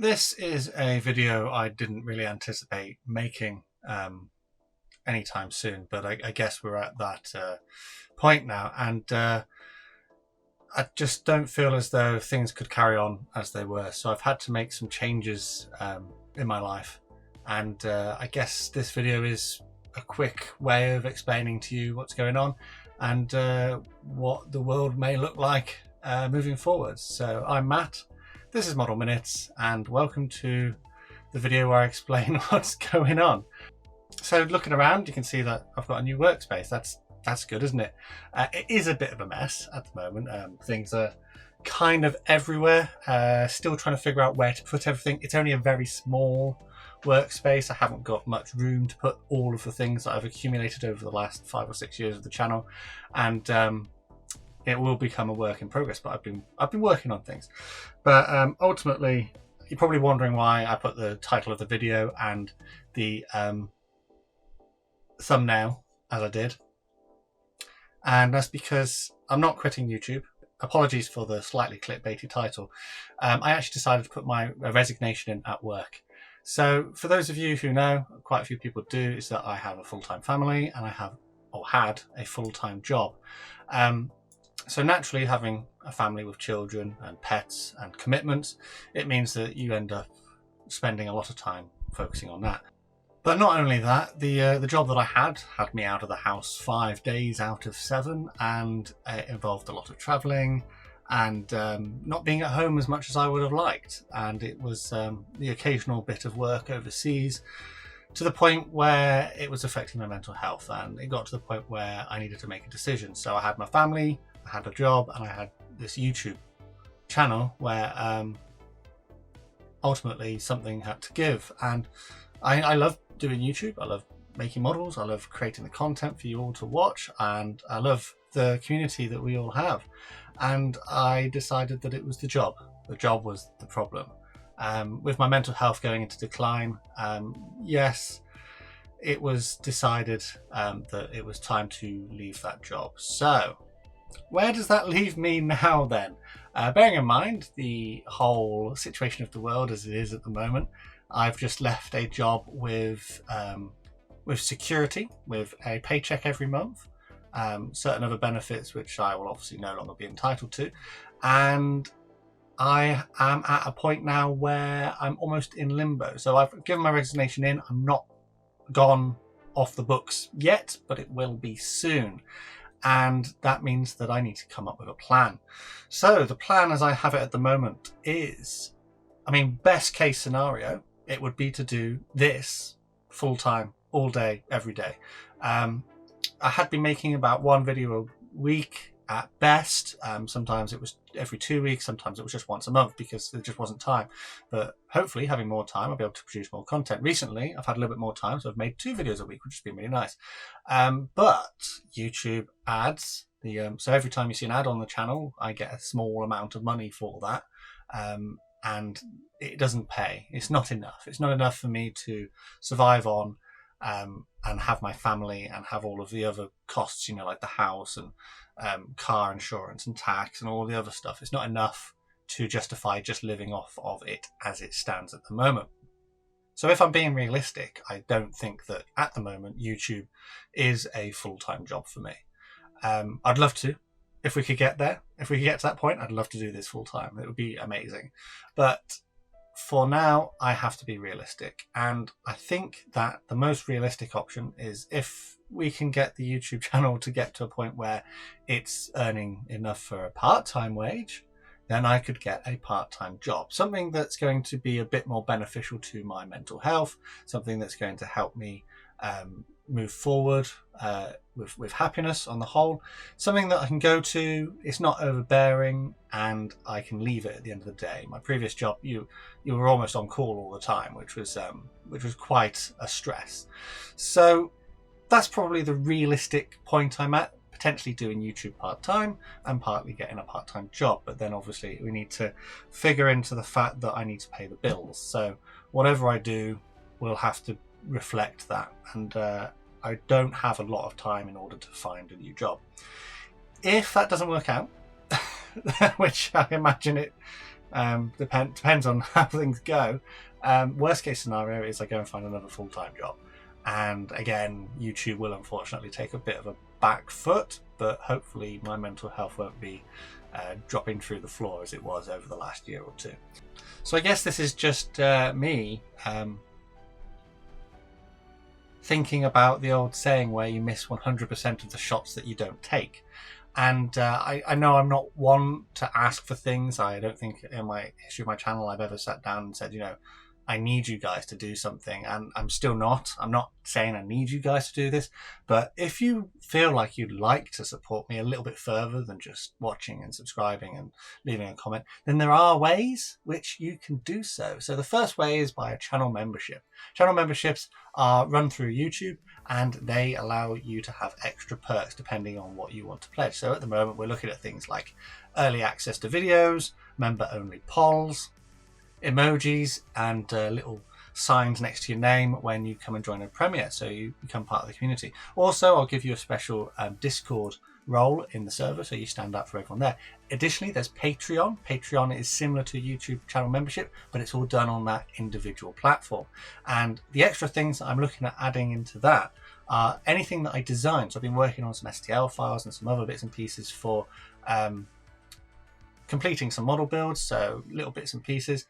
This is a video I didn't really anticipate making anytime soon, but I guess we're at that point now, and I just don't feel as though things could carry on as they were. So I've had to make some changes in my life, and I guess this video is a quick way of explaining to you what's going on and what the world may look like moving forward. So I'm Matt. This is Model Minutes, and welcome to the video where I explain what's going on. So looking around, you can see that I've got a new workspace. That's good, isn't it? It is a bit of a mess at the moment. Things are kind of everywhere. Still trying to figure out where to put everything. It's only a very small workspace. I haven't got much room to put all of the things that I've accumulated over the last 5 or 6 years of the channel, and it will become a work in progress, but I've been working on things. But ultimately, you're probably wondering why I put the title of the video and the thumbnail as I did. And that's because I'm not quitting YouTube. Apologies for the slightly clickbaity title. I actually decided to put my resignation in at work. So for those of you who know, quite a few people do, is that I have a full-time family and I have, or had, a full-time job. So naturally, having a family with children and pets and commitments, it means that you end up spending a lot of time focusing on that. But not only that, the job that I had me out of the house 5 days out of 7, and it involved a lot of travelling and not being at home as much as I would have liked. And it was the occasional bit of work overseas, to the point where it was affecting my mental health, and it got to the point where I needed to make a decision. So I had my family, I had a job, and I had this YouTube channel where ultimately something had to give. And I love doing YouTube. I love making models. I love creating the content for you all to watch, and I love the community that we all have. And I decided that it was the job. The job was the problem. With my mental health going into decline, yes, it was decided that it was time to leave that job. So where does that leave me now then? Bearing in mind the whole situation of the world as it is at the moment, I've just left a job with security, with a paycheck every month, certain other benefits which I will obviously no longer be entitled to, and I am at a point now where I'm almost in limbo. So I've given my resignation in. I'm not gone off the books yet, but it will be soon. And that means that I need to come up with a plan. So the plan as I have it at the moment is, best case scenario, it would be to do this full time, all day, every day. I had been making about one video a week at best. Sometimes it was every 2 weeks, sometimes it was just once a month because there just wasn't time. But hopefully, having more time, I'll be able to produce more content. Recently, I've had a little bit more time, so I've made 2 videos a week, which has been really nice. But YouTube ads, so every time you see an ad on the channel, I get a small amount of money for that. And it doesn't pay. It's not enough. It's not enough for me to survive on and have my family and have all of the other costs, like the house and car insurance and tax and all the other stuff. It's not enough to justify just living off of it as it stands at the moment. So if I'm being realistic, I don't think that at the moment YouTube is a full-time job for me. I'd love to. If we could get there, if we could get to that point, I'd love to do this full-time. It would be amazing. But for now, I have to be realistic. And I think that the most realistic option is if we can get the YouTube channel to get to a point where it's earning enough for a part-time wage, then I could get a part-time job. Something that's going to be a bit more beneficial to my mental health, something that's going to help me move forward with happiness on the whole, something that I can go to, it's not overbearing, and I can leave it at the end of the day. My previous job, you were almost on call all the time, which was quite a stress. So that's probably the realistic point I'm at, potentially doing YouTube part-time and partly getting a part-time job. But then obviously we need to figure into the fact that I need to pay the bills. So whatever I do will have to reflect that, and I don't have a lot of time in order to find a new job. If that doesn't work out, which I imagine it Depends on how things go. Worst case scenario is I go and find another full-time job, and again, YouTube will unfortunately take a bit of a back foot, but hopefully my mental health won't be dropping through the floor as it was over the last year or two. So I guess this is just me thinking about the old saying where you miss 100% of the shots that you don't take. And I know I'm not one to ask for things. I don't think in my history of my channel I've ever sat down and said, I need you guys to do something. And I'm still not. I'm not saying I need you guys to do this. But if you feel like you'd like to support me a little bit further than just watching and subscribing and leaving a comment, then there are ways which you can do so. So the first way is by a channel membership. Channel memberships are run through YouTube, and they allow you to have extra perks depending on what you want to pledge. So at the moment, we're looking at things like early access to videos, member-only polls, emojis, and little signs next to your name when you come and join a premiere, so you become part of the community. Also, I'll give you a special Discord role in the server, so you stand out for everyone there. Additionally, there's Patreon. Patreon is similar to YouTube channel membership, but it's all done on that individual platform. And the extra things that I'm looking at adding into that are anything that I design. So I've been working on some STL files and some other bits and pieces for completing some model builds, so little bits and pieces.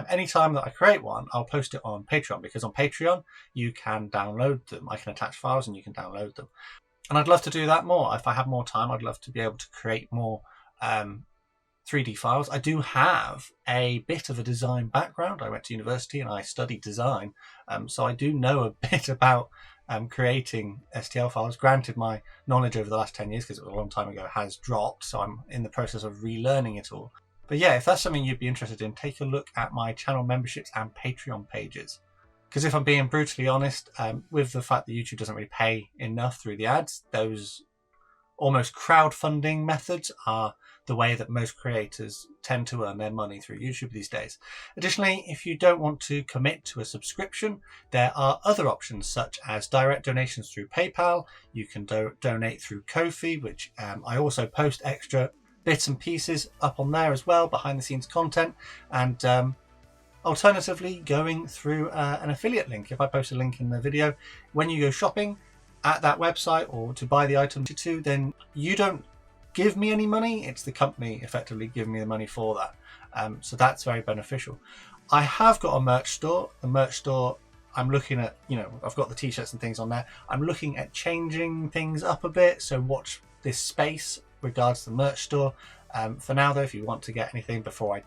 Anytime that I create one, I'll post it on Patreon, because on Patreon you can download them. I can attach files and you can download them. And I'd love to do that more. If I have more time, I'd love to be able to create more 3D files. I do have a bit of a design background. I went to university and I studied design, so I do know a bit about creating STL files. Granted, my knowledge over the last 10 years, because it was a long time ago, has dropped, so I'm in the process of relearning it all. But yeah, if that's something you'd be interested in, take a look at my channel memberships and Patreon pages. Because if I'm being brutally honest, with the fact that YouTube doesn't really pay enough through the ads, those almost crowdfunding methods are the way that most creators tend to earn their money through YouTube these days. Additionally, if you don't want to commit to a subscription, there are other options such as direct donations through PayPal. You can donate through Ko-fi, which I also post extra bits and pieces up on there as well, behind the scenes content. And alternatively, going through an affiliate link. If I post a link in the video, when you go shopping at that website or to buy the item too, then you don't give me any money. It's the company effectively giving me the money for that. So that's very beneficial. I have got a merch store. The merch store, I'm looking at, I've got the t-shirts and things on there. I'm looking at changing things up a bit. So watch this space regards to the merch store. For now though, if you want to get anything before I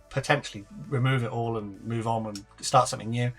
potentially remove it all and move on and start something new,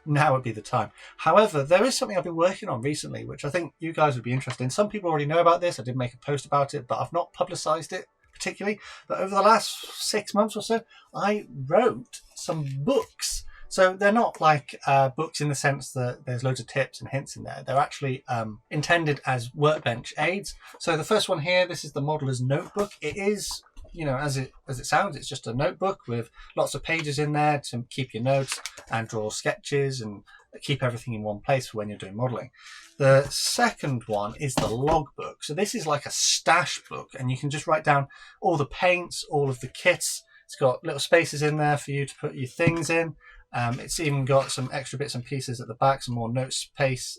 now would be the time. However, there is something I've been working on recently, which I think you guys would be interested in. Some people already know about this. I did make a post about it, but I've not publicized it particularly. But over the last 6 months or so, I wrote some books. So they're not like books in the sense that there's loads of tips and hints in there. They're actually intended as workbench aids. So the first one here, this is the Modeler's Notebook. It is, as it sounds, it's just a notebook with lots of pages in there to keep your notes and draw sketches and keep everything in one place for when you're doing modeling. The second one is the logbook. So this is like a stash book, and you can just write down all the paints, all of the kits. It's got little spaces in there for you to put your things in. It's even got some extra bits and pieces at the back, some more note spaces,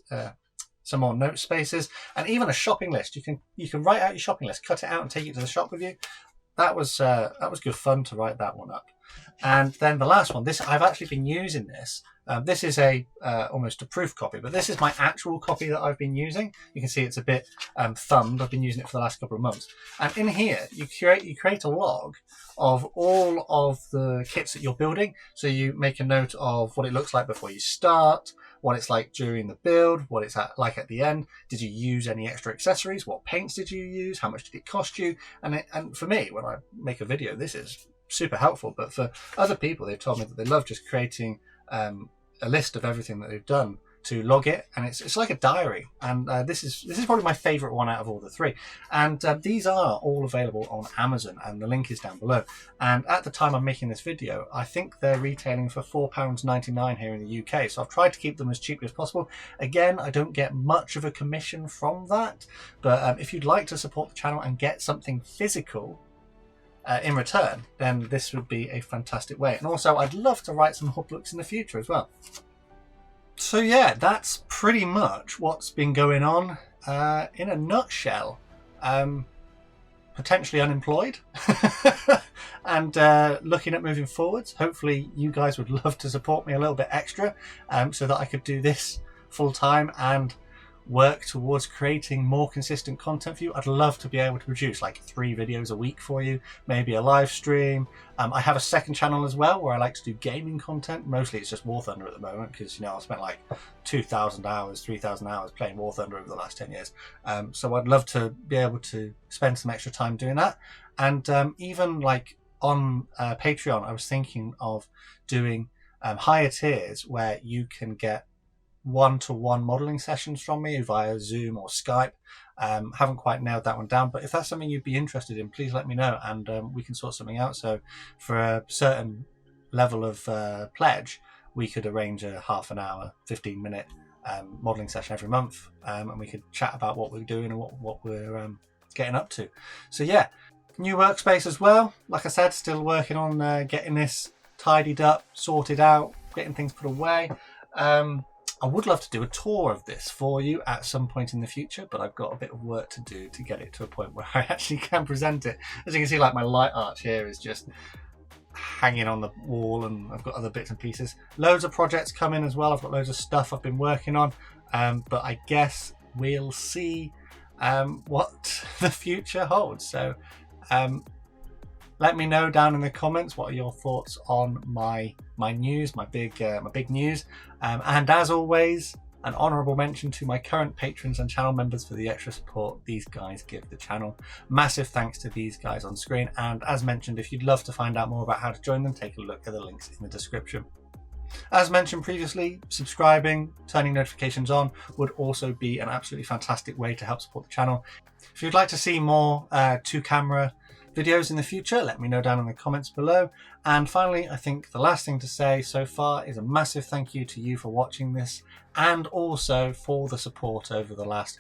and even a shopping list. You can write out your shopping list, cut it out, and take it to the shop with you. That was good fun to write that one up. And then the last one, this I've actually been using this. This is almost a proof copy, but this is my actual copy that I've been using. You can see it's a bit thumbed. I've been using it for the last couple of months. And in here, you create a log of all of the kits that you're building. So you make a note of what it looks like before you start, what it's like during the build, what it's like at the end. Did you use any extra accessories? What paints did you use? How much did it cost you? And for me, when I make a video, this is super helpful. But for other people, they've told me that they love just creating a list of everything that they've done to log it, and it's like a diary. And this is probably my favorite one out of all the three. And these are all available on Amazon, and the link is down below. And at the time I'm making this video, I think they're retailing for £4.99 here in the UK. So I've tried to keep them as cheaply as possible. Again, I don't get much of a commission from that, but if you'd like to support the channel and get something physical, in return, then this would be a fantastic way. And also, I'd love to write some hub books in the future as well. So yeah, that's pretty much what's been going on in a nutshell. Potentially unemployed and looking at moving forwards. Hopefully you guys would love to support me a little bit extra so that I could do this full time and work towards creating more consistent content for you. I'd love to be able to produce like 3 videos a week for you, maybe a live stream. I have a second channel as well where I like to do gaming content. Mostly it's just War Thunder at the moment because, you know, I've spent like 2,000 hours, 3,000 hours playing War Thunder over the last 10 years. So I'd love to be able to spend some extra time doing that. And even like on Patreon, I was thinking of doing higher tiers where you can get one-to-one modeling sessions from me via Zoom or Skype. Haven't quite nailed that one down, but if that's something you'd be interested in, please let me know and we can sort something out. So for a certain level of pledge, we could arrange a half an hour, 15-minute modeling session every month, and we could chat about what we're doing and what we're getting up to. So yeah, new workspace as well. Like I said, still working on getting this tidied up, sorted out, getting things put away. I would love to do a tour of this for you at some point in the future, but I've got a bit of work to do to get it to a point where I actually can present it. As you can see, like my light arch here is just hanging on the wall, and I've got other bits and pieces. Loads of projects coming as well. I've got loads of stuff I've been working on, but I guess we'll see what the future holds. So let me know down in the comments what are your thoughts on my news, my big news. And as always, an honourable mention to my current patrons and channel members for the extra support these guys give the channel. Massive thanks to these guys on screen. And as mentioned, if you'd love to find out more about how to join them, take a look at the links in the description. As mentioned previously, subscribing, turning notifications on would also be an absolutely fantastic way to help support the channel. If you'd like to see more 2-camera videos in the future, let me know down in the comments below. And finally, I think the last thing to say so far is a massive thank you to you for watching this, and also for the support over the last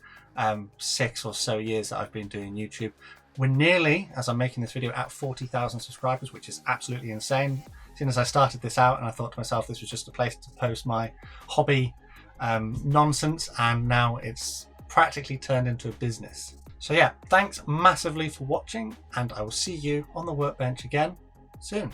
6 or so years that I've been doing YouTube. We're nearly, as I'm making this video, at 40,000 subscribers, which is absolutely insane. As soon as I started this out and I thought to myself this was just a place to post my hobby nonsense, and now it's practically turned into a business. So yeah, thanks massively for watching, and I will see you on the workbench again soon.